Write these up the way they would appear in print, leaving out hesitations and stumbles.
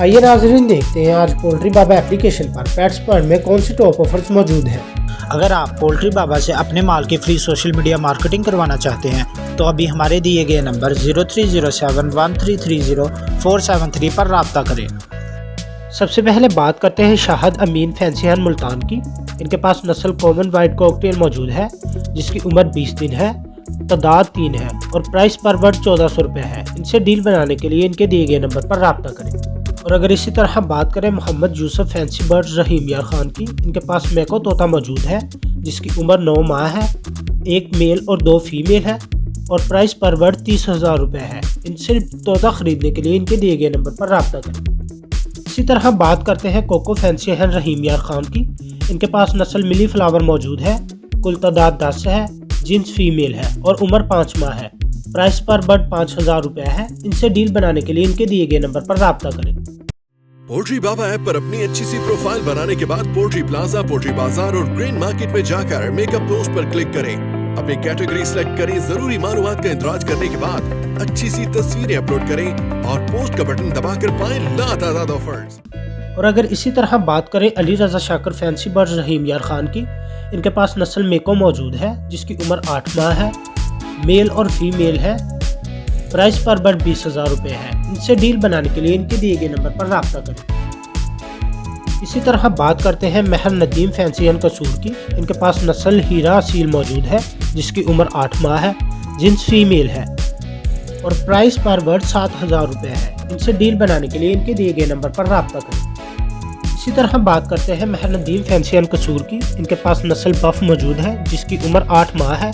आइए नाज़रीन देखते हैं आज पोल्ट्री बाबा एप्लीकेशन पर पेट्स पॉइंट में कौन सी टॉप ऑफर्स मौजूद हैं। अगर आप पोल्ट्री बाबा से अपने माल की फ्री सोशल मीडिया मार्केटिंग करवाना चाहते हैं तो अभी हमारे दिए गए नंबर 0307133047 पर रब्ता करें। सबसे पहले बात करते हैं शाहद अमीन फैंसी हन मुल्तान की। इनके पास नस्ल कॉमन वाइट कॉकटेल मौजूद है जिसकी उम्र 20 दिन है, तादाद 3 है और प्राइस पर बर्ड 1400 रुपये है। इनसे डील बनाने के लिए इनके दिए गए नंबर पर रब्ता करें। और अगर इसी तरह बात करें मोहम्मद यूसुफ फैंसी बर्ड रहीम यार खान की, इनके पास मैको तोता मौजूद है जिसकी उम्र 9 माह है, 1 मेल और 2 फीमेल है और प्राइस पर बर्ड 30,000 रुपये है। इनसे तोता खरीदने के लिए इनके दिए गए नंबर पर रब्ता करें। इसी तरह बात करते हैं कोको फैंसी हन रहीम यार खान की। इनके पास नस्ल मिली फ्लावर मौजूद है, कुल तादाद 10 है, जिन्स फीमेल है और उम्र 5 माह है। प्राइस पर बर्ड 5,000 रुपये है। इनसे डील बनाने के लिए इनके दिए गए नंबर पर रब्ता करें। पोल्ट्री बाबा ऐप पर अपनी अच्छी सी प्रोफाइल बनाने के बाद पोल्ट्री प्लाजा, पोल्ट्री बाजार और ग्रेन मार्केट में जाकर मेकअप पोस्ट पर क्लिक करें। अपनी कैटेगरी सिलेक्ट करें, जरूरी मालूमात का इंतराज करने के बाद अच्छी सी तस्वीरें अपलोड करें और पोस्ट का बटन दबाकर पाएं लातादाद ऑफर्स। और अगर इसी तरह बात करें अली रजा शाकर फैंसी बर्ड रहीम यार खान की, इनके पास नस्ल मेको मौजूद है जिसकी उम्र 8 माह है, मेल और फीमेल है। प्राइस पर बर्ड 20,000 रुपये है। इनसे डील बनाने के लिए इनके दिए गए नंबर पर रब्ता करें। इसी तरह बात करते हैं महर नदीम फैंसी हन कसूर की। इनके पास नस्ल हीरा सील मौजूद है जिसकी उम्र 8 माह है, जिन्स फीमेल है और प्राइस पर बर्ड 7,000 रुपये है। इनसे डील बनाने के लिए इनके दिए गए नंबर पर रब्ता करें। इसी तरह बात करते हैं महर नदीम फैंसी हन कसूर की। इनके पास नस्ल बफ मौजूद है जिसकी उम्र 8 माह है,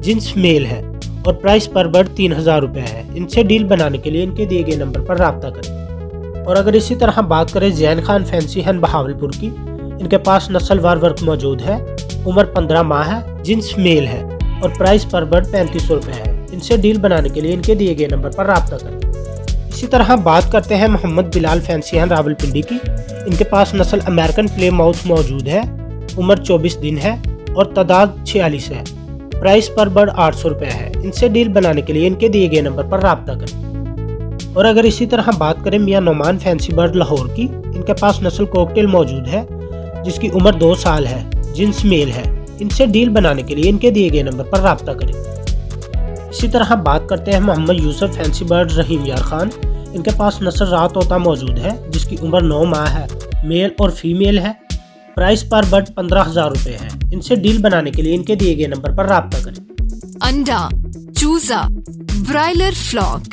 जिन्स मेल है और प्राइस पर बर्ड 3,000 रुपये है। इनसे डील बनाने के लिए इनके दिए गए नंबर पर रब्ता करें। और अगर इसी तरह बात करें जैन खान फैंसी हन बहावलपुर की, इनके पास नस्ल वार वर्क मौजूद है, उम्र 15 माह है, जिन्स मेल है और प्राइस पर बर्ड 3500 रुपये है। इनसे डील बनाने के लिए इनके दिए गए नंबर पर रब्ता करें। इसी तरह बात करते हैं मोहम्मद बिलाल फैंसी हन रावलपिंडी की। इनके पास नस्ल अमेरिकन प्ले माउथ मौजूद है, उम्र 24 दिन है और तादाद 46 है। प्राइस पर बर्ड 800 रुपये है। इनसे डील बनाने के लिए इनके दिए गए नंबर पर रब्ता करें। और अगर इसी तरह बात करें मियां नोमान फैंसी बर्ड लाहौर की, इनके पास नस्ल कॉकटेल मौजूद है जिसकी उम्र 2 साल है, जिन्स मेल है। इनसे डील बनाने के लिए इनके दिए गए नंबर पर रब्ता करें। इसी तरह बात करते हैं मोहम्मद यूसुफ फैंसी बर्ड रहीम यार खान। इनके पास नस्ल रात तोता मौजूद है जिसकी उम्र 9 माह है, मेल और फीमेल है। प्राइस पर बर्ड 15,000 रुपये है। इनसे डील बनाने के लिए इनके दिए गए नंबर पर रब्ता करें। अंडा, चूजा, ब्रायलर फ्लॉक,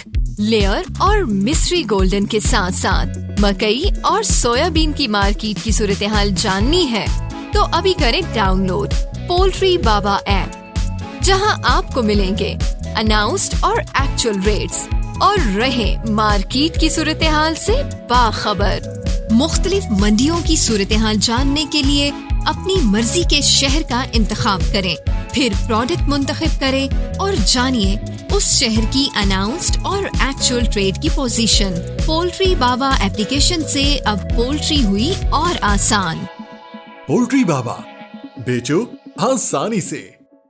लेयर और मिस्री गोल्डन के साथ साथ मकई और सोयाबीन की मार्केट की सूरत हाल जाननी है तो अभी करें डाउनलोड पोल्ट्री बाबा ऐप, जहां आपको मिलेंगे अनाउंस्ड और एक्चुअल रेट्स और रहे मार्केट की सूरत हाल से बाखबर। मुख्तलिफ मंडियों की सूरत हाल जानने के लिए अपनी मर्जी के शहर का इंतखाब करें, फिर प्रोडक्ट मुंतखब करें और जानिए उस शहर की अनाउंस्ड और एक्चुअल ट्रेड की पोजीशन। पोल्ट्री बाबा एप्लीकेशन से अब पोल्ट्री हुई और आसान। पोल्ट्री बाबा, बेचो आसानी से।